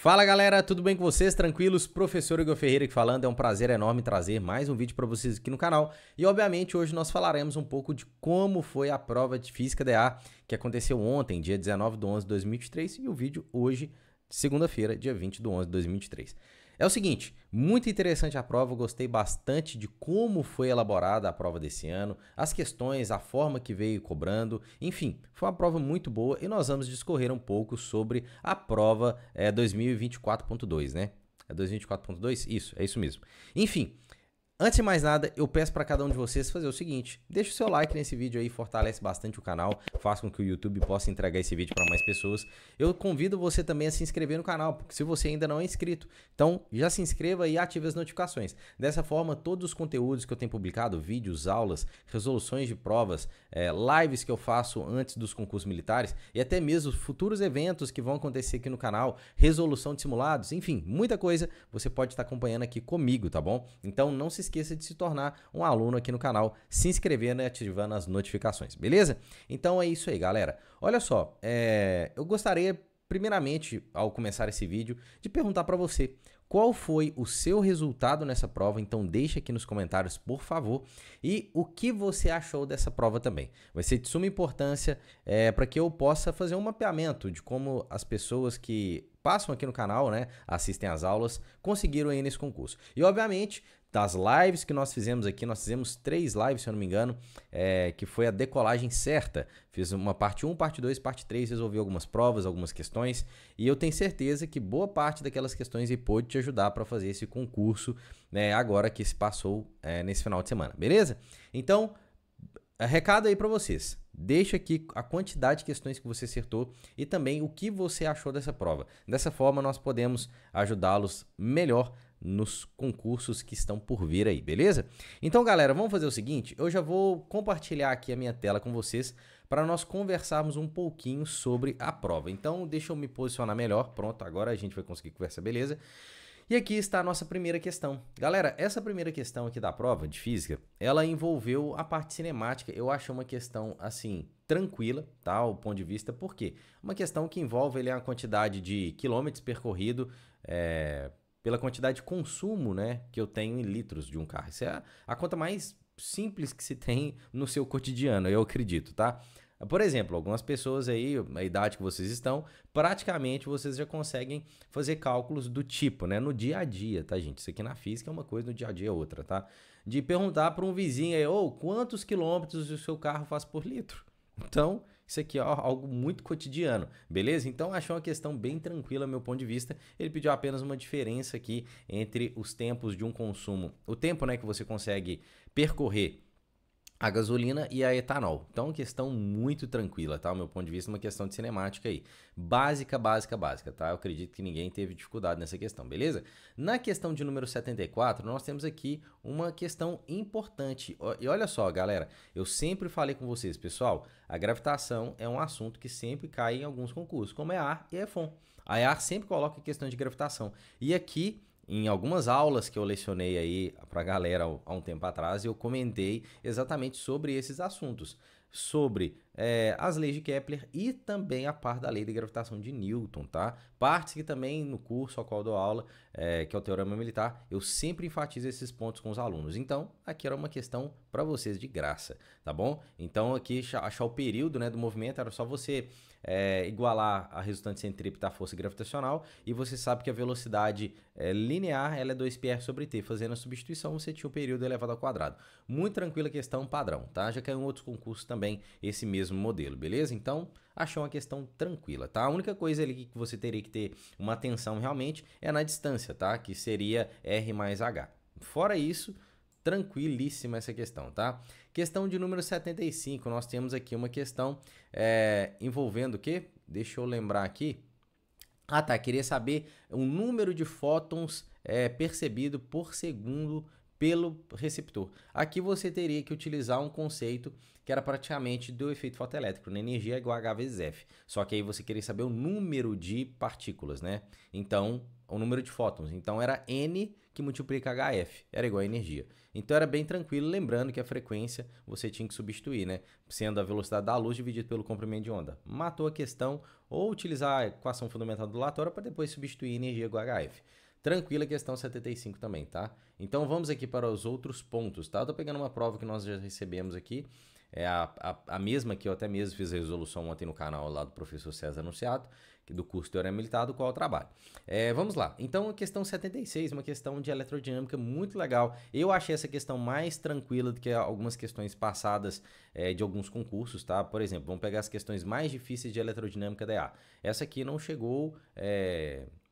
Fala galera, tudo bem com vocês? Tranquilos? Professor Igor Ferreira aqui falando, é um prazer enorme trazer mais um vídeo para vocês aqui no canal. E obviamente hoje nós falaremos um pouco de como foi a prova de Física DA que aconteceu ontem, dia 19/11/2023, e o vídeo hoje, segunda-feira, dia 20/11/2023. É o seguinte, muito interessante a prova, eu gostei bastante de como foi elaborada a prova desse ano, as questões, a forma que veio cobrando, enfim, foi uma prova muito boa e nós vamos discorrer um pouco sobre a prova 2024.2, né? É 2024.2? Isso, é isso mesmo. Enfim, antes de mais nada, eu peço para cada um de vocês fazer o seguinte, deixa o seu like nesse vídeo aí, fortalece bastante o canal, faz com que o YouTube possa entregar esse vídeo para mais pessoas. Eu convido você também a se inscrever no canal, porque se você ainda não é inscrito, então já se inscreva e ative as notificações. Dessa forma, todos os conteúdos que eu tenho publicado, vídeos, aulas, resoluções de provas, lives que eu faço antes dos concursos militares e até mesmo futuros eventos que vão acontecer aqui no canal, resolução de simulados, enfim, muita coisa você pode estar acompanhando aqui comigo, tá bom? Então não se esqueça de se tornar um aluno aqui no canal, se inscrevendo e ativando as notificações, beleza? Então é isso aí, galera. Olha só, eu gostaria, primeiramente, ao começar esse vídeo, de perguntar para você qual foi o seu resultado nessa prova, então deixa aqui nos comentários, por favor, e o que você achou dessa prova também. Vai ser de suma importância para que eu possa fazer um mapeamento de como as pessoas que passam aqui no canal, né, assistem às aulas, conseguiram aí nesse concurso. E, obviamente, das lives que nós fizemos aqui, nós fizemos 3 lives, se eu não me engano, que foi a decolagem certa. Fiz uma parte 1, parte 2, parte 3, resolvi algumas provas, algumas questões, e eu tenho certeza que boa parte daquelas questões aí pôde te ajudar para fazer esse concurso, né, agora que se passou nesse final de semana, beleza? Então, recado aí para vocês. Deixa aqui a quantidade de questões que você acertou e também o que você achou dessa prova. Dessa forma, nós podemos ajudá-los melhor nos concursos que estão por vir aí, beleza? Então, galera, vamos fazer o seguinte, eu já vou compartilhar aqui a minha tela com vocês para nós conversarmos um pouquinho sobre a prova. Então, deixa eu me posicionar melhor. Pronto, agora a gente vai conseguir conversar, beleza? E aqui está a nossa primeira questão. Galera, essa primeira questão aqui da prova de física, ela envolveu a parte cinemática. Eu acho uma questão, assim, tranquila, tá? O ponto de vista, por quê? Uma questão que envolve a quantidade de quilômetros percorrido, pela quantidade de consumo, né, que eu tenho em litros de um carro. Isso é a conta mais simples que se tem no seu cotidiano, eu acredito, tá? Por exemplo, algumas pessoas aí, a idade que vocês estão, praticamente vocês já conseguem fazer cálculos do tipo, né? No dia a dia, tá, gente? Isso aqui na física é uma coisa, no dia a dia é outra, tá? De perguntar para um vizinho aí, quantos quilômetros o seu carro faz por litro? Então, isso aqui é algo muito cotidiano, beleza? Então, achei uma questão bem tranquila, meu ponto de vista. Ele pediu apenas uma diferença aqui entre os tempos de um consumo. O tempo, né, que você consegue percorrer a gasolina e a etanol. Então, questão muito tranquila, tá? O meu ponto de vista é uma questão de cinemática aí. Básica, tá? Eu acredito que ninguém teve dificuldade nessa questão, beleza? Na questão de número 74, nós temos aqui uma questão importante. E olha só, galera, eu sempre falei com vocês, pessoal, a gravitação é um assunto que sempre cai em alguns concursos, como é AR e EFON. A EAR sempre coloca a questão de gravitação. E aqui, em algumas aulas que eu lecionei aí para a galera há um tempo atrás, eu comentei exatamente sobre esses assuntos, sobre as leis de Kepler e também a parte da lei de gravitação de Newton, tá? Partes que também no curso ao qual eu dou aula, que é o Teorema Militar, eu sempre enfatizo esses pontos com os alunos. Então, aqui era uma questão para vocês de graça, tá bom? Então, aqui achar o período, né, do movimento, era só você igualar a resultante centrípeta à força gravitacional e você sabe que a velocidade linear ela é 2πr sobre t. Fazendo a substituição, você tinha o período elevado ao quadrado. Muito tranquila questão padrão, tá? Já caiu em outros concursos também esse mesmo modelo, beleza? Então, achou uma questão tranquila, tá? A única coisa ali que você teria que ter uma atenção realmente é na distância, tá? Que seria R mais H. Fora isso, tranquilíssima essa questão, tá? Questão de número 75, nós temos aqui uma questão envolvendo o quê? Deixa eu lembrar aqui. Ah, tá, queria saber o número de fótons percebido por segundo pelo receptor. Aqui você teria que utilizar um conceito que era praticamente do efeito fotoelétrico, né? Energia é igual a H vezes F. Só que aí você queria saber o número de partículas, né? Então, o número de fótons. Então, era N que multiplica HF, era igual a energia. Então, era bem tranquilo, lembrando que a frequência você tinha que substituir, né? Sendo a velocidade da luz dividido pelo comprimento de onda. Matou a questão, ou utilizar a equação fundamental ondulatória para depois substituir energia igual a HF. Tranquila a questão 75 também, tá? Então, vamos aqui para os outros pontos, tá? Eu tô pegando uma prova que nós já recebemos aqui, é a mesma que eu até mesmo fiz a resolução ontem no canal lá do professor César Anunciado, do curso Teorema Militar, do qual eu trabalho. Vamos lá. Então, a questão 76, uma questão de eletrodinâmica muito legal. Eu achei essa questão mais tranquila do que algumas questões passadas de alguns concursos, tá? Por exemplo, vamos pegar as questões mais difíceis de eletrodinâmica DA. Essa aqui não chegou...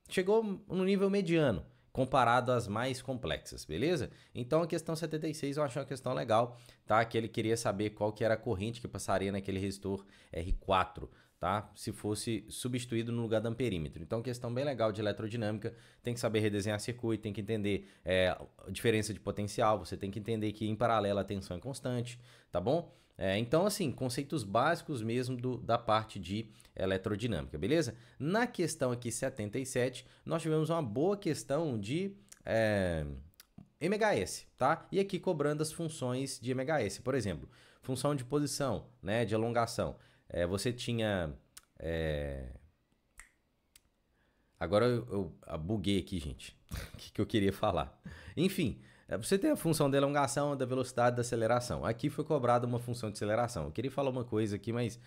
chegou no nível mediano, comparado às mais complexas, beleza? Então a questão 76 eu achei uma questão legal, tá? Que ele queria saber qual que era a corrente que passaria naquele resistor R4, tá? Se fosse substituído no lugar do amperímetro. Então questão bem legal de eletrodinâmica, tem que saber redesenhar circuito, tem que entender a diferença de potencial, você tem que entender que em paralelo a tensão é constante, tá bom? Então, assim, conceitos básicos mesmo da parte de eletrodinâmica, beleza? Na questão aqui 77, nós tivemos uma boa questão de MHS, tá? E aqui cobrando as funções de MHS. Por exemplo, função de posição, né, de elongação. Você tinha... Agora eu buguei aqui, gente. O que eu queria falar? Enfim... Você tem a função da elongação, da velocidade, da aceleração. Aqui foi cobrada uma função de aceleração. Eu queria falar uma coisa aqui, mas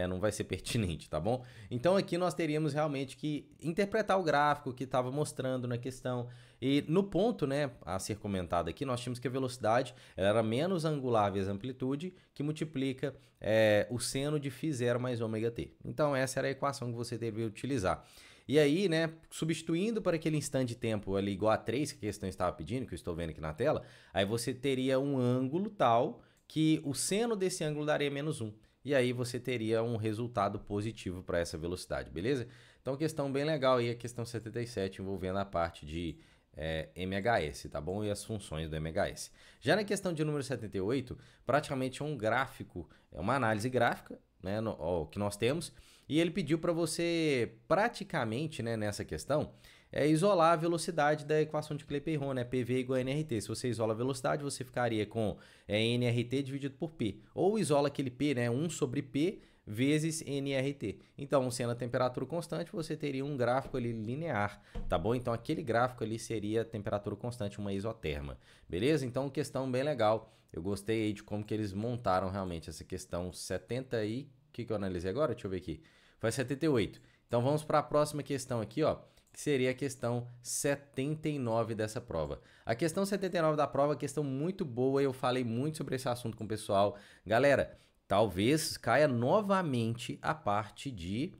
não vai ser pertinente, tá bom? Então aqui nós teríamos realmente que interpretar o gráfico que estava mostrando na questão. E no ponto, né, a ser comentado aqui, nós tínhamos que a velocidade era menos angular vezes amplitude, que multiplica o seno de φ0 mais ômega t. Então essa era a equação que você deveria utilizar. E aí, né, substituindo para aquele instante de tempo ali igual a 3, que a questão estava pedindo, que eu estou vendo aqui na tela, aí você teria um ângulo tal que o seno desse ângulo daria menos 1. E aí você teria um resultado positivo para essa velocidade, beleza? Então, questão bem legal aí, a questão 77, envolvendo a parte de MHS, tá bom? E as funções do MHS. Já na questão de número 78, praticamente é um gráfico, é uma análise gráfica, né, que nós temos, e ele pediu para você praticamente, né, nessa questão, isolar a velocidade da equação de Clapeyron, né, PV igual a nRT. Se você isola a velocidade, você ficaria com nRT dividido por P, ou isola aquele P, né, 1 sobre P vezes nRT. Então, sendo a temperatura constante, você teria um gráfico ali linear, tá bom? Então, aquele gráfico ali seria a temperatura constante, uma isoterma, beleza? Então, questão bem legal. Eu gostei aí de como que eles montaram realmente essa questão 70 e... O que eu analisei agora? Deixa eu ver aqui. Foi 78. Então, vamos para a próxima questão aqui, ó, que seria a questão 79 dessa prova. A questão 79 da prova é uma questão muito boa, eu falei muito sobre esse assunto com o pessoal. Galera, talvez caia novamente a parte de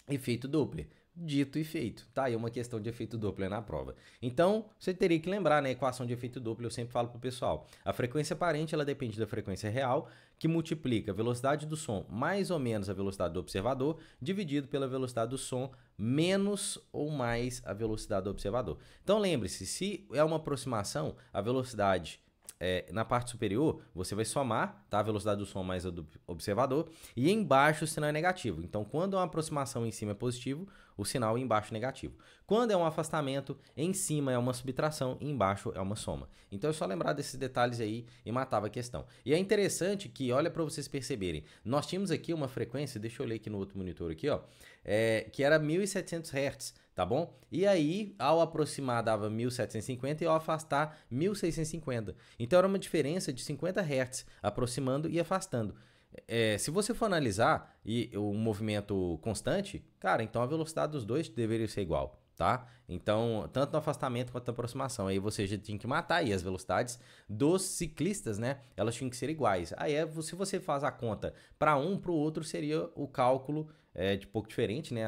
efeito Doppler. Dito e feito. Tá aí uma questão de efeito Doppler na prova. Então, você teria que lembrar, né, a equação de efeito Doppler, eu sempre falo pro pessoal. A frequência aparente, ela depende da frequência real, que multiplica a velocidade do som mais ou menos a velocidade do observador, dividido pela velocidade do som menos ou mais a velocidade do observador. Então, lembre-se, se é uma aproximação, a velocidade... na parte superior, você vai somar, tá, a velocidade do som mais a do observador, e embaixo o sinal é negativo. Então, quando é uma aproximação em cima é positivo, o sinal embaixo é negativo. Quando é um afastamento, em cima é uma subtração e embaixo é uma soma. Então, é só lembrar desses detalhes aí e matava a questão. E é interessante que, olha para vocês perceberem, nós tínhamos aqui uma frequência, deixa eu ler aqui no outro monitor aqui, ó, que era 1700 Hz. Tá bom? E aí, ao aproximar dava 1750 e ao afastar 1650. Então, era uma diferença de 50 Hz, aproximando e afastando. Se você for analisar o movimento constante, cara, então a velocidade dos dois deveria ser igual, tá? Então, tanto no afastamento quanto na aproximação. Aí você já tinha que matar aí as velocidades dos ciclistas, né? Elas tinham que ser iguais. Aí, se você faz a conta para um, para o outro, seria o cálculo de pouco diferente, né?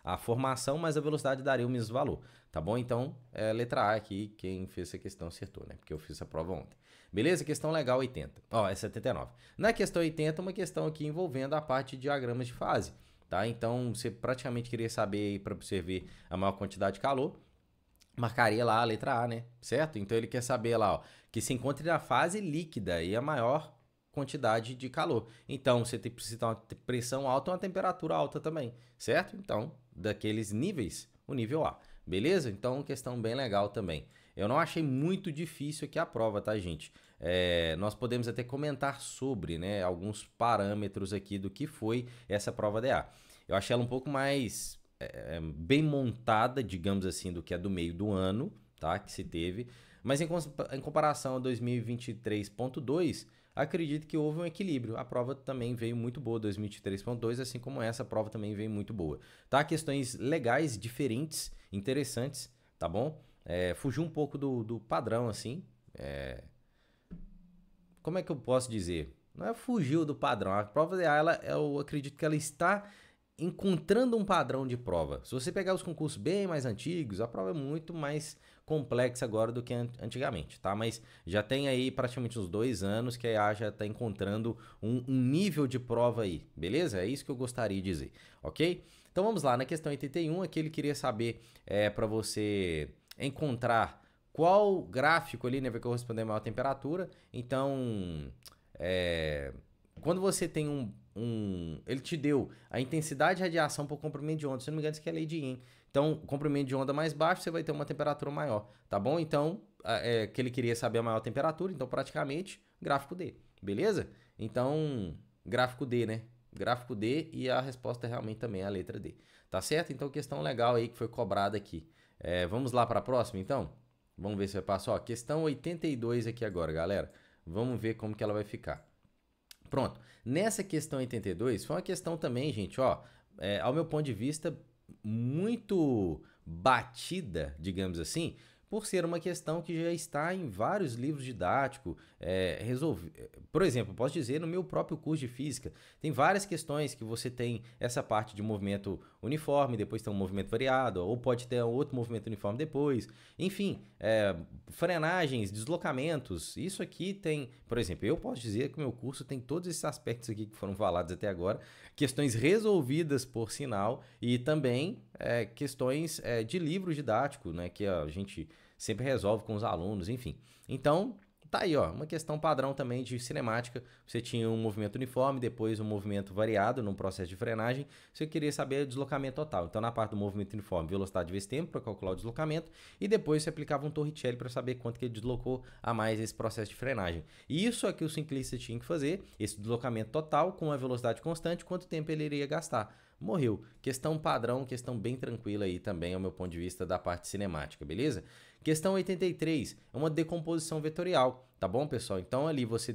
A formação, mas a velocidade daria o mesmo valor, tá bom? Então, letra A aqui, quem fez essa questão acertou, né? Porque eu fiz a prova ontem. Beleza? Questão legal 80. Ó, é 79. Na questão 80, uma questão aqui envolvendo a parte de diagramas de fase, tá? Então, você praticamente queria saber para você ver a maior quantidade de calor. marcaria lá a letra A, né? Certo? Então ele quer saber lá, ó, que se encontre na fase líquida e a maior quantidade de calor. Então você precisa ter uma pressão alta e uma temperatura alta também, certo? Então, daqueles níveis, o nível A. Beleza? Então, questão bem legal também. Eu não achei muito difícil aqui a prova, tá, gente? Nós podemos até comentar sobre, né, alguns parâmetros aqui do que foi essa prova DA. Eu achei ela um pouco mais bem montada, digamos assim, do que a do meio do ano, tá? Que se teve. Mas em comparação a 2023.2, acredito que houve um equilíbrio. A prova também veio muito boa, 2023.2, assim como essa prova também veio muito boa. Tá? Questões legais, diferentes, interessantes, tá bom? Fugiu um pouco do padrão, assim. Como é que eu posso dizer? Não é fugiu do padrão. A prova de ela, eu acredito que ela está encontrando um padrão de prova. Se você pegar os concursos bem mais antigos, a prova é muito mais complexa agora do que antigamente, tá? Mas já tem aí praticamente uns 2 anos que a IA já está encontrando um nível de prova aí, beleza? É isso que eu gostaria de dizer, ok? Então vamos lá, na questão 81, aqui ele queria saber para você encontrar qual gráfico ali, né, vai corresponder a maior temperatura. Então, quando você tem ele te deu a intensidade de radiação por comprimento de onda, se não me engano, isso aqui é lei de Yin. Então, comprimento de onda mais baixo, você vai ter uma temperatura maior, tá bom? Então, que ele queria saber a maior temperatura, então praticamente gráfico D, beleza? Então, gráfico D, né? Gráfico D e a resposta realmente também é a letra D, tá certo? Então, questão legal aí que foi cobrada aqui. Vamos lá para a próxima, então? Vamos ver se vai passar. Ó, questão 82 aqui agora, galera. Vamos ver como que ela vai ficar. Pronto. Nessa questão 82, foi uma questão também, gente, ó, ao meu ponto de vista, muito batida, digamos assim, por ser uma questão que já está em vários livros didáticos. Por exemplo, posso dizer, no meu próprio curso de física, tem várias questões que você tem essa parte de movimento uniforme, depois tem um movimento variado, ou pode ter outro movimento uniforme depois. Enfim, frenagens, deslocamentos, isso aqui tem, por exemplo, eu posso dizer que o meu curso tem todos esses aspectos aqui que foram falados até agora, questões resolvidas por sinal e também questões de livro didático, né, que a gente sempre resolve com os alunos, enfim. Então, tá aí, ó, uma questão padrão também de cinemática. Você tinha um movimento uniforme, depois um movimento variado num processo de frenagem. Você queria saber o deslocamento total. Então, na parte do movimento uniforme, velocidade vezes tempo para calcular o deslocamento. E depois você aplicava um Torricelli para saber quanto que ele deslocou a mais esse processo de frenagem. E isso é que o ciclista tinha que fazer, esse deslocamento total com a velocidade constante, quanto tempo ele iria gastar. Morreu. Questão padrão, questão bem tranquila aí também, ao meu ponto de vista da parte cinemática, beleza? Questão 83 é uma decomposição vetorial, tá bom, pessoal? Então ali você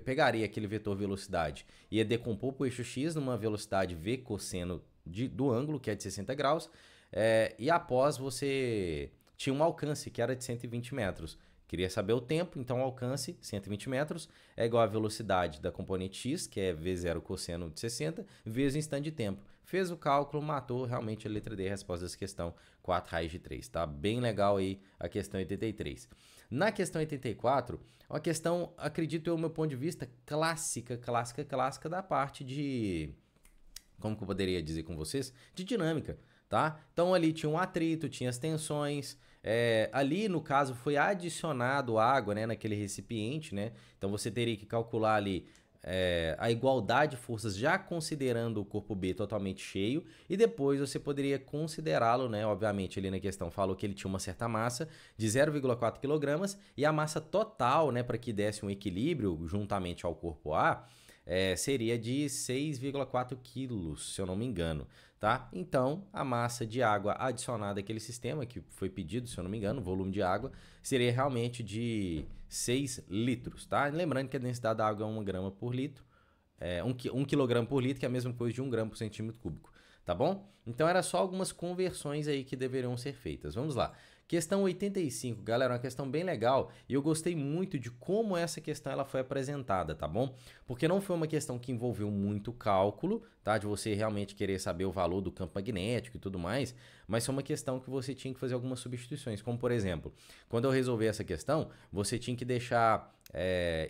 pegaria aquele vetor velocidade e ia decompor para o eixo x numa velocidade v cosseno do ângulo, que é de 60 graus, e após você tinha um alcance, que era de 120 metros. Queria saber o tempo, então o alcance, 120 metros, é igual à velocidade da componente x, que é v0 cosseno de 60, vezes o instante de tempo. Fez o cálculo, matou realmente a letra D, a resposta dessa questão, 4 raiz de 3. Tá bem legal aí a questão 83. Na questão 84, uma questão, acredito eu, meu ponto de vista, clássica da parte de... Como que eu poderia dizer com vocês? De dinâmica, tá? Então ali tinha um atrito, tinha as tensões... ali, no caso, foi adicionado água, né, naquele recipiente, né? Então você teria que calcular ali a igualdade de forças já considerando o corpo B totalmente cheio e depois você poderia considerá-lo, né? Obviamente, ali na questão falou que ele tinha uma certa massa de 0,4 kg e a massa total, né, para que desse um equilíbrio juntamente ao corpo A, seria de 6,4 quilos, se eu não me engano, tá? Então, a massa de água adicionada àquele sistema, que foi pedido, se eu não me engano, o volume de água, seria realmente de 6 litros, tá? Lembrando que a densidade da água é 1 grama por litro, 1 quilograma por litro, que é a mesma coisa de 1 grama por centímetro cúbico, tá bom? Então, era só algumas conversões aí que deveriam ser feitas. Vamos lá. Questão 85, galera, uma questão bem legal e eu gostei muito de como essa questão ela foi apresentada, tá bom? Porque não foi uma questão que envolveu muito cálculo, tá? De você realmente querer saber o valor do campo magnético e tudo mais, mas foi uma questão que você tinha que fazer algumas substituições, como por exemplo, quando eu resolvi essa questão, você tinha que deixar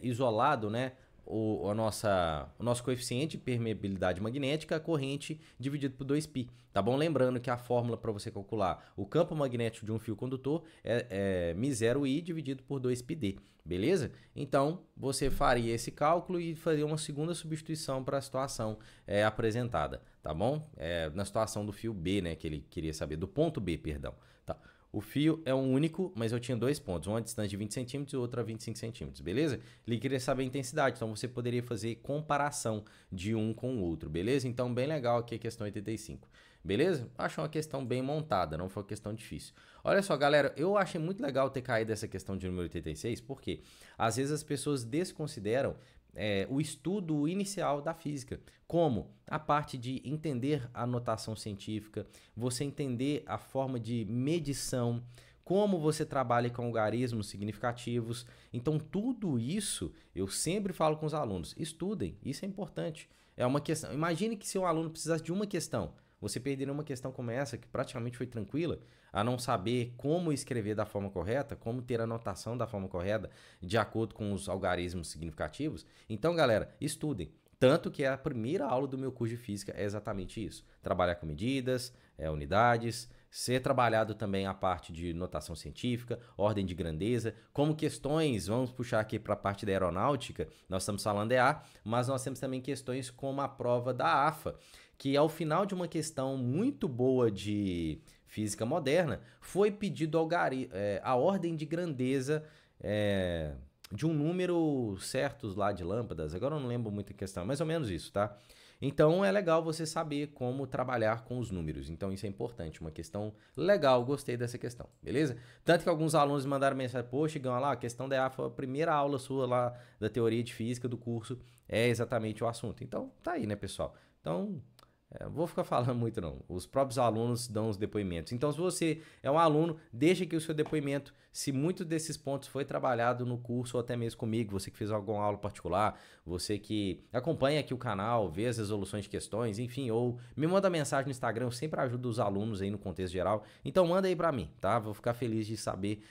isolado, né? o nosso coeficiente de permeabilidade magnética, a corrente dividido por 2π, tá bom? Lembrando que a fórmula para você calcular o campo magnético de um fio condutor é μ0i dividido por 2πd, beleza? Então, você faria esse cálculo e faria uma segunda substituição para a situação apresentada, tá bom? Na situação do fio B, né, que ele queria saber, do ponto B, perdão, tá? O fio é um único, mas eu tinha dois pontos, uma distante de 20 centímetros e outra a 25 centímetros, beleza? Ele queria saber a intensidade, então você poderia fazer comparação de um com o outro, beleza? Então, bem legal aqui a questão 85, beleza? Acho uma questão bem montada, não foi uma questão difícil. Olha só, galera, eu achei muito legal ter caído essa questão de número 86, porque às vezes as pessoas desconsideram o estudo inicial da física, como a parte de entender a notação científica, você entender a forma de medição, como você trabalha com algarismos significativos. Então, tudo isso eu sempre falo com os alunos, estudem, isso é importante. É uma questão. Imagine que seu aluno precisasse de uma questão. Você perderia uma questão como essa, que praticamente foi tranquila, a não saber como escrever da forma correta, como ter a notação da forma correta, de acordo com os algarismos significativos. Então, galera, estudem. Tanto que a primeira aula do meu curso de física é exatamente isso. Trabalhar com medidas, unidades, ser trabalhado também a parte de notação científica, ordem de grandeza, como questões, vamos puxar aqui para a parte da aeronáutica, nós estamos falando EA, mas nós temos também questões como a prova da AFA, que ao final de uma questão muito boa de física moderna, foi pedido a ordem de grandeza de um número certos lá de lâmpadas, agora eu não lembro muito a questão, mais ou menos isso, tá? Então é legal você saber como trabalhar com os números, então isso é importante, uma questão legal, gostei dessa questão, beleza? Tanto que alguns alunos mandaram mensagem, poxa, Chegão, lá, a questão da EA foi a primeira aula sua lá da teoria de física do curso, é exatamente o assunto, então tá aí, né, pessoal? Então, não vou ficar falando muito não, os próprios alunos dão os depoimentos. Então, se você é um aluno, deixa aqui o seu depoimento, se muito desses pontos foi trabalhado no curso ou até mesmo comigo, você que fez alguma aula particular, você que acompanha aqui o canal, vê as resoluções de questões, enfim, ou me manda mensagem no Instagram, eu sempre ajudo os alunos aí no contexto geral, então manda aí pra mim, tá? Vou ficar feliz de saber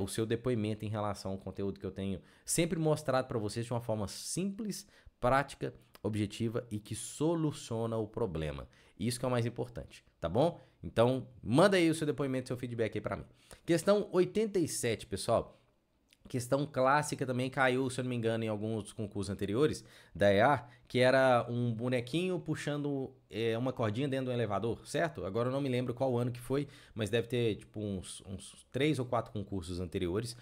o seu depoimento em relação ao conteúdo que eu tenho sempre mostrado para vocês de uma forma simples, prática, objetiva e que soluciona o problema. Isso que é o mais importante, tá bom? Então, manda aí o seu depoimento, seu feedback aí para mim. Questão 87, pessoal. Questão clássica também caiu, se eu não me engano, em alguns concursos anteriores da EA, que era um bonequinho puxando uma cordinha dentro de um elevador, certo? Agora eu não me lembro qual ano que foi, mas deve ter tipo uns 3 ou 4 concursos anteriores.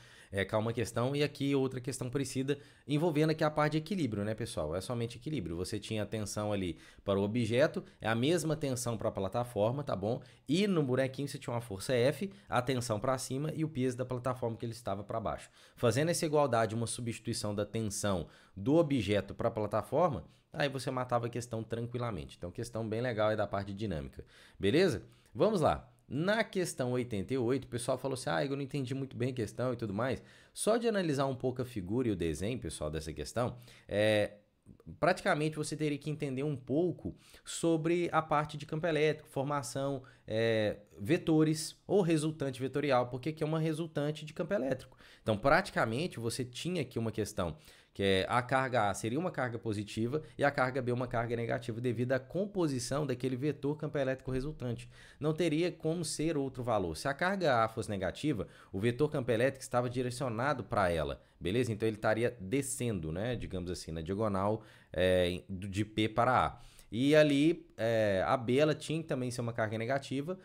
Cá uma questão e aqui outra questão parecida envolvendo aqui a parte de equilíbrio, né, pessoal? É somente equilíbrio. Você tinha a tensão ali para o objeto, é a mesma tensão para a plataforma, tá bom? E no bonequinho você tinha uma força F, a tensão para cima e o peso da plataforma que ele estava para baixo. Fazendo essa igualdade, uma substituição da tensão do objeto para a plataforma, aí você matava a questão tranquilamente. Então, questão bem legal aí da parte de dinâmica. Beleza? Vamos lá. Na questão 88, o pessoal falou assim, eu não entendi muito bem a questão e tudo mais. Só de analisar um pouco a figura e o desenho, pessoal, dessa questão, praticamente você teria que entender um pouco sobre a parte de campo elétrico, formação, vetores ou resultante vetorial, porque aqui é uma resultante de campo elétrico. Então, praticamente, você tinha aqui uma questão que a carga A seria uma carga positiva e a carga B uma carga negativa devido à composição daquele vetor campo elétrico resultante. Não teria como ser outro valor. Se a carga A fosse negativa, o vetor campo elétrico estava direcionado para ela, beleza? Então ele estaria descendo, né? Digamos assim, na diagonal de P para A. E ali a B ela tinha que também ser uma carga negativa,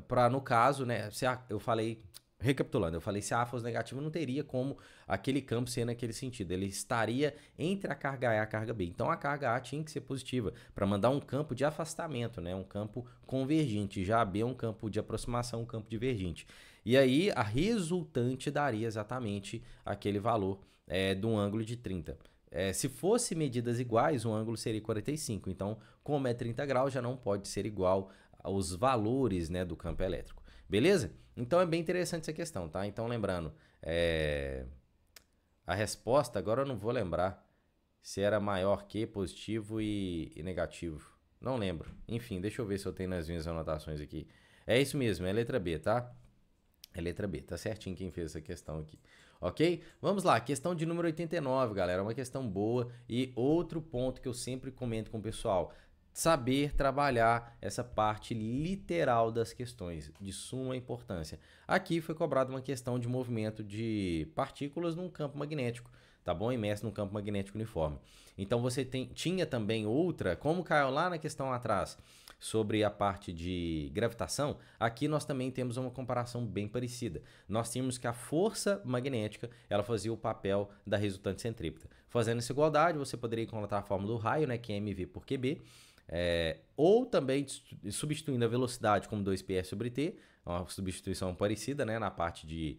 para no caso, né? Eu falei... Recapitulando, eu falei, se a A fosse negativa, não teria como aquele campo ser naquele sentido. Ele estaria entre a carga A e a carga B. Então, a carga A tinha que ser positiva para mandar um campo de afastamento, né? Um campo convergente. Já a B é um campo de aproximação, um campo divergente. E aí, a resultante daria exatamente aquele valor de um ângulo de 30. Se fosse medidas iguais, o ângulo seria 45. Então, como é 30 graus, já não pode ser igual aos valores, né, do campo elétrico. Beleza? Então é bem interessante essa questão, tá? Então lembrando, a resposta, agora eu não vou lembrar se era maior que positivo e negativo. Não lembro. Enfim, deixa eu ver se eu tenho nas minhas anotações aqui. É isso mesmo, é letra B, tá? É letra B, tá certinho quem fez essa questão aqui. ok? Vamos lá, questão de número 89, galera, uma questão boa e outro ponto que eu sempre comento com o pessoal, saber trabalhar essa parte literal das questões, de suma importância. Aqui foi cobrada uma questão de movimento de partículas num campo magnético, tá bom? Imerso num campo magnético uniforme. Então você tinha também outra, como caiu lá na questão atrás, sobre a parte de gravitação, aqui nós também temos uma comparação bem parecida. Nós tínhamos que a força magnética, ela fazia o papel da resultante centrípeta. Fazendo essa igualdade, você poderia encontrar a fórmula do raio, né, que é mv por qb, ou também substituindo a velocidade como 2πr sobre t, uma substituição parecida, né, na parte de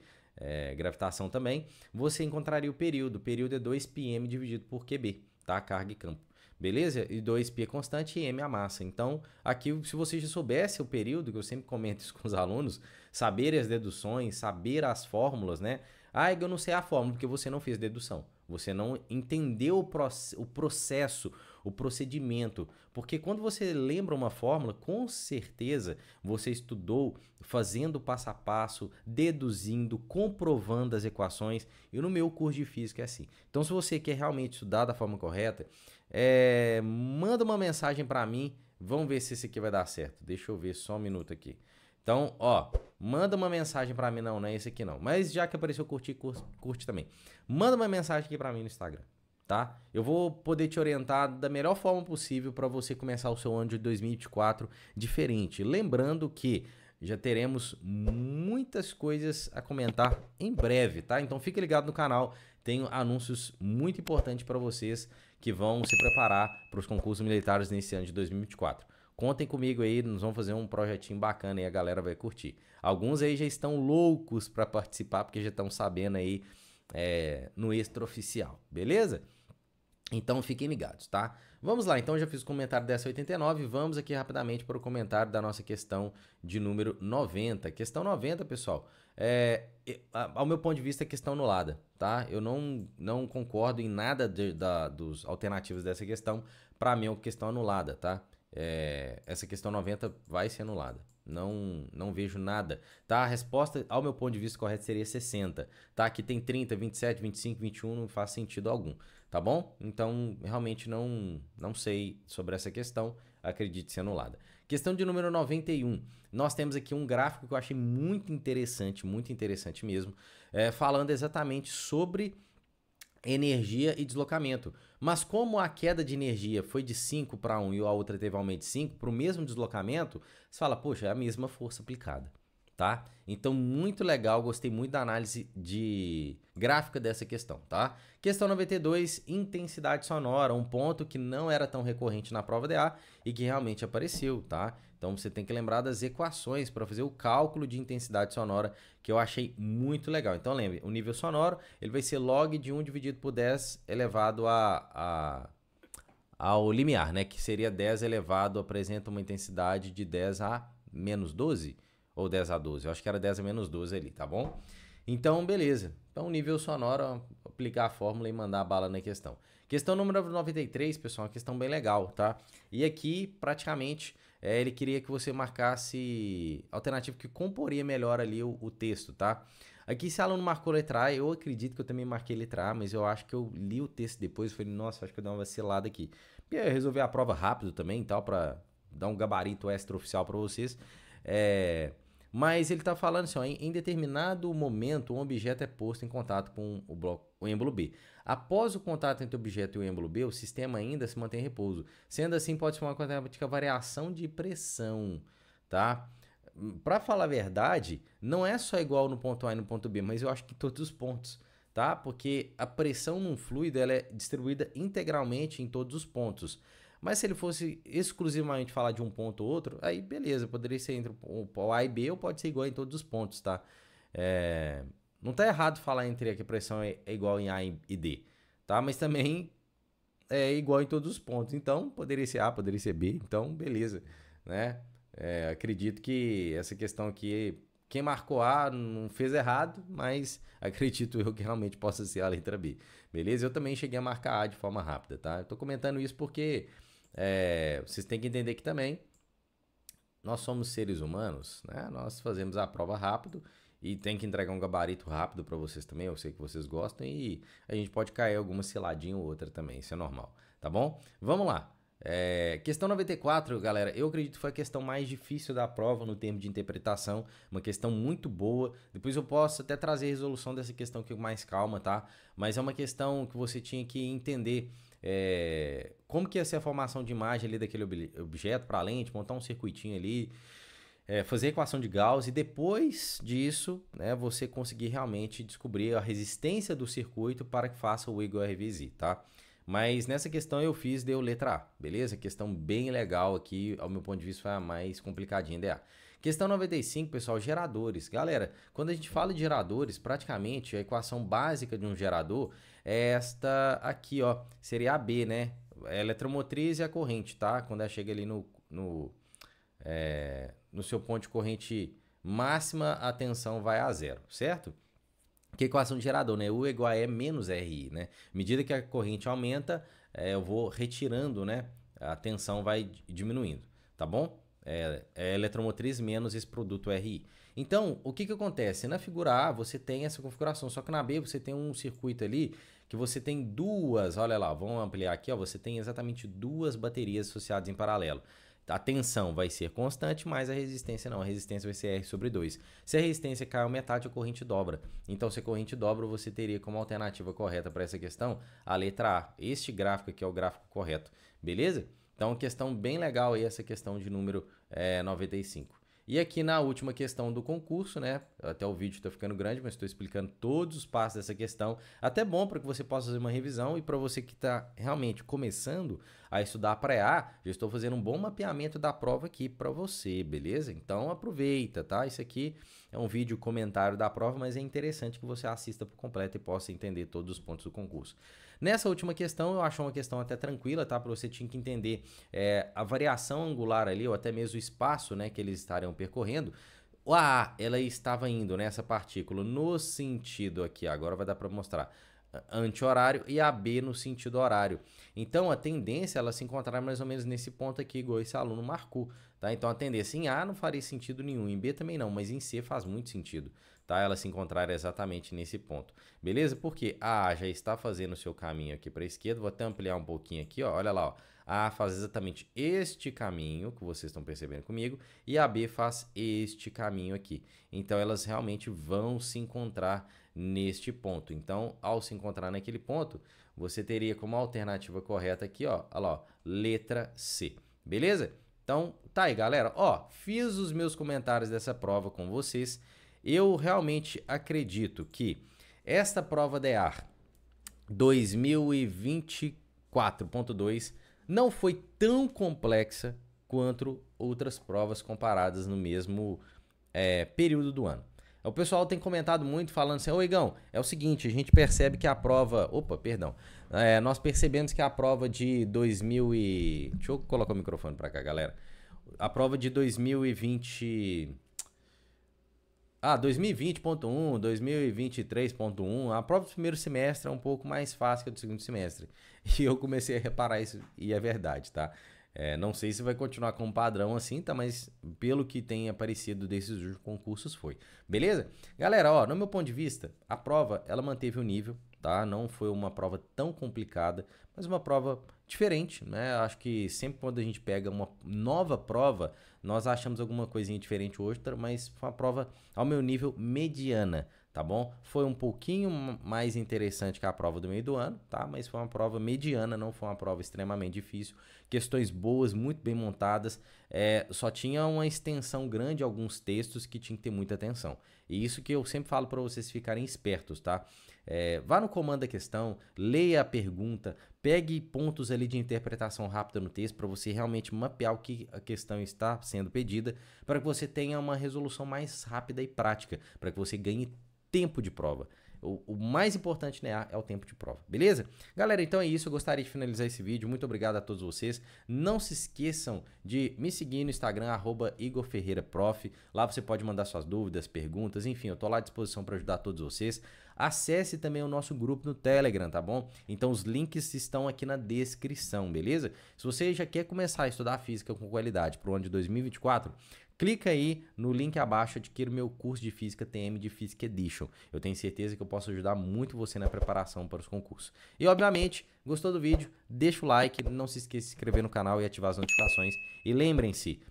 gravitação também, você encontraria o período. O período é 2πm dividido por qb, tá? Carga e campo. Beleza? E 2π é constante e m é a massa. Então, aqui, se você já soubesse o período, que eu sempre comento isso com os alunos, saber as deduções, saber as fórmulas, né? Ah, eu não sei a fórmula porque você não fez dedução. Você não entendeu o processo, o procedimento. Porque quando você lembra uma fórmula, com certeza você estudou fazendo passo a passo, deduzindo, comprovando as equações. E no meu curso de física é assim. Então, se você quer realmente estudar da forma correta, manda uma mensagem para mim. Vamos ver se esse aqui vai dar certo. Deixa eu ver só um minuto aqui. Então, ó, manda uma mensagem pra mim, não é esse aqui não. Mas já que apareceu curtir, curte também. Manda uma mensagem aqui pra mim no Instagram, tá? Eu vou poder te orientar da melhor forma possível para você começar o seu ano de 2024 diferente. Lembrando que já teremos muitas coisas a comentar em breve, tá? Então fique ligado no canal, tenho anúncios muito importantes para vocês que vão se preparar para os concursos militares nesse ano de 2024. Contem comigo aí, nós vamos fazer um projetinho bacana e a galera vai curtir. Alguns aí já estão loucos para participar, porque já estão sabendo aí no extraoficial, beleza? Então fiquem ligados, tá? Vamos lá, então já fiz o comentário dessa 89, vamos aqui rapidamente para o comentário da nossa questão de número 90. Questão 90, pessoal, ao meu ponto de vista, é questão anulada, tá? Eu não concordo em nada dos alternativas dessa questão, para mim é uma questão anulada, tá? Essa questão 90 vai ser anulada. Não vejo nada, tá? A resposta, ao meu ponto de vista, correta seria 60, tá? Aqui tem 30, 27, 25, 21, não faz sentido algum, tá bom? Então, realmente não sei sobre essa questão, acredito ser anulada. Questão de número 91, nós temos aqui um gráfico que eu achei muito interessante mesmo, falando exatamente sobre energia e deslocamento. Mas como a queda de energia foi de 5 para 1 e a outra teve aumento de 5 para o mesmo deslocamento, você fala, poxa, é a mesma força aplicada, tá? Então, muito legal, gostei muito da análise de gráfica dessa questão, tá? Questão 92, intensidade sonora, um ponto que não era tão recorrente na prova DA e que realmente apareceu, tá? Então, você tem que lembrar das equações para fazer o cálculo de intensidade sonora, que eu achei muito legal. Então, lembre, o nível sonoro, ele vai ser log de 1 dividido por 10 elevado ao limiar, né? Que seria 10 elevado, apresenta uma intensidade de 10 a menos 12, ou 10 a 12. Eu acho que era 10 a menos 12 ali, tá bom? Então, beleza. Então, nível sonoro, aplicar a fórmula e mandar a bala na questão. Questão número 93, pessoal, uma questão bem legal, tá? E aqui, praticamente, ele queria que você marcasse alternativa que comporia melhor ali o texto, tá? Aqui, se o aluno marcou letra A, eu acredito que eu também marquei letra A, mas eu acho que eu li o texto depois e falei, nossa, acho que eu dei uma vacilada aqui. E aí eu resolvi a prova rápido também, tal, pra dar um gabarito extraoficial para vocês. Mas ele tá falando assim, ó, em determinado momento, um objeto é posto em contato com o êmbolo B. Após o contato entre o objeto e o êmbolo B, o sistema ainda se mantém em repouso. Sendo assim, pode-se uma matemática variação de pressão, tá? Para falar a verdade, não é só igual no ponto A e no ponto B, mas eu acho que todos os pontos, tá? Porque a pressão num fluido ela é distribuída integralmente em todos os pontos. Mas se ele fosse exclusivamente falar de um ponto ou outro, aí beleza, poderia ser entre o A e B ou pode ser igual em todos os pontos, tá? Não tá errado falar entre que a pressão é igual em A e D, tá? Mas também é igual em todos os pontos. Então, poderia ser A, poderia ser B, então beleza, né? Acredito que essa questão aqui, quem marcou A não fez errado, mas acredito eu que realmente possa ser a letra B, beleza? Eu também cheguei a marcar A de forma rápida, tá? Eu tô comentando isso porque vocês têm que entender que também nós somos seres humanos, né? Nós fazemos a prova rápido e tem que entregar um gabarito rápido para vocês também, eu sei que vocês gostam, e a gente pode cair alguma ciladinha ou outra também, isso é normal, tá bom? Vamos lá. Questão 94, galera, eu acredito que foi a questão mais difícil da prova no termo de interpretação, uma questão muito boa. Depois eu posso até trazer a resolução dessa questão com mais calma, tá? Mas é uma questão que você tinha que entender como que ia ser a formação de imagem ali daquele objeto para a lente, montar um circuitinho ali, fazer a equação de Gauss e depois disso, né, você conseguir realmente descobrir a resistência do circuito para que faça o igual a RVZ, tá? Mas nessa questão deu letra A, beleza? Questão bem legal aqui, ao meu ponto de vista foi a mais complicadinha da A. Questão 95, pessoal, geradores. Galera, quando a gente fala de geradores, praticamente a equação básica de um gerador é esta aqui, ó, seria AB, né? A eletromotriz e a corrente, tá? Quando ela chega ali no seu ponto de corrente máxima, a tensão vai a zero, certo? Que é a equação de gerador, né? U igual a E menos RI, né? À medida que a corrente aumenta, eu vou retirando, né? A tensão vai diminuindo, tá bom? É eletromotriz menos esse produto RI. Então, o que acontece? Na figura A, você tem essa configuração, só que na B você tem um circuito ali que você tem duas, olha lá, vamos ampliar aqui, ó, você tem exatamente duas baterias associadas em paralelo. A tensão vai ser constante, mas a resistência não. A resistência vai ser R sobre 2. Se a resistência cai a metade, a corrente dobra. Então, se a corrente dobra, você teria como alternativa correta para essa questão a letra A. Este gráfico aqui é o gráfico correto. Beleza? Então, questão bem legal aí, essa questão de número 95. E aqui na última questão do concurso, né? Até o vídeo está ficando grande, mas estou explicando todos os passos dessa questão. Até bom para que você possa fazer uma revisão e para você que está realmente começando a estudar pré-A, já estou fazendo um bom mapeamento da prova aqui para você, beleza? Então aproveita, tá? Isso aqui é um vídeo comentário da prova, mas é interessante que você assista por completo e possa entender todos os pontos do concurso. Nessa última questão, eu acho uma questão até tranquila, tá? Para você tinha que entender a variação angular ali, ou até mesmo o espaço, né, que eles estariam percorrendo. A A, ela estava indo nessa partícula no sentido aqui, agora vai dar para mostrar, anti-horário, e a B no sentido horário. Então, a tendência é ela se encontrar mais ou menos nesse ponto aqui, igual esse aluno marcou, tá? Então, a tendência em A não faria sentido nenhum, em B também não, mas em C faz muito sentido, tá? Ela se encontrar exatamente nesse ponto, beleza? Porque a A já está fazendo o seu caminho aqui para a esquerda, vou até ampliar um pouquinho aqui, ó, olha lá, ó. A A faz exatamente este caminho que vocês estão percebendo comigo e a B faz este caminho aqui. Então, elas realmente vão se encontrar neste ponto. Então, ao se encontrar naquele ponto, você teria como alternativa correta aqui, ó, olha lá, ó, letra C. Beleza? Então, tá aí, galera. Ó, fiz os meus comentários dessa prova com vocês. Eu realmente acredito que esta prova DEAR 2024.2 não foi tão complexa quanto outras provas comparadas no mesmo período do ano. O pessoal tem comentado muito falando assim, ô Igão, é o seguinte, a gente percebe que a prova... Opa, perdão. Nós percebemos que a prova de 2000 e... Deixa eu colocar o microfone para cá, galera. A prova de 2020... 2020.1, 2023.1, a prova do primeiro semestre é um pouco mais fácil que a do segundo semestre. E eu comecei a reparar isso, e é verdade, tá? Não sei se vai continuar com um padrão assim, tá? Mas pelo que tem aparecido desses últimos concursos foi. Beleza? Galera, ó, no meu ponto de vista, a prova, ela manteve o nível, tá? Não foi uma prova tão complicada, mas uma prova diferente, né? Acho que sempre quando a gente pega uma nova prova, nós achamos alguma coisinha diferente hoje, mas foi uma prova ao meu nível mediana, tá bom? Foi um pouquinho mais interessante que a prova do meio do ano, tá? Mas foi uma prova mediana, não foi uma prova extremamente difícil. Questões boas, muito bem montadas, só tinha uma extensão grande, alguns textos que tinha que ter muita atenção. E isso que eu sempre falo para vocês ficarem espertos, tá? Vá no comando da questão, leia a pergunta, pegue pontos ali de interpretação rápida no texto para você realmente mapear o que a questão está sendo pedida, para que você tenha uma resolução mais rápida e prática, para que você ganhe tempo de prova. O mais importante, né, é o tempo de prova, beleza? Galera, então é isso, eu gostaria de finalizar esse vídeo, muito obrigado a todos vocês, não se esqueçam de me seguir no Instagram, @IgorFerreiraProf, lá você pode mandar suas dúvidas, perguntas, enfim, eu tô lá à disposição para ajudar todos vocês. Acesse também o nosso grupo no Telegram, tá bom? Então os links estão aqui na descrição, beleza? Se você já quer começar a estudar física com qualidade para o ano de 2024, clica aí no link abaixo, adquira o meu curso de Física TM de Física Edition. Eu tenho certeza que eu posso ajudar muito você na preparação para os concursos. E, obviamente, gostou do vídeo? Deixa o like, não se esqueça de se inscrever no canal e ativar as notificações. E lembrem-se,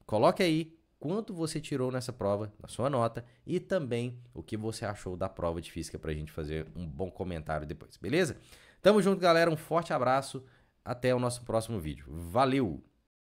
coloque aí quanto você tirou nessa prova, na sua nota, e também o que você achou da prova de Física para a gente fazer um bom comentário depois, beleza? Tamo junto, galera. Um forte abraço. Até o nosso próximo vídeo. Valeu!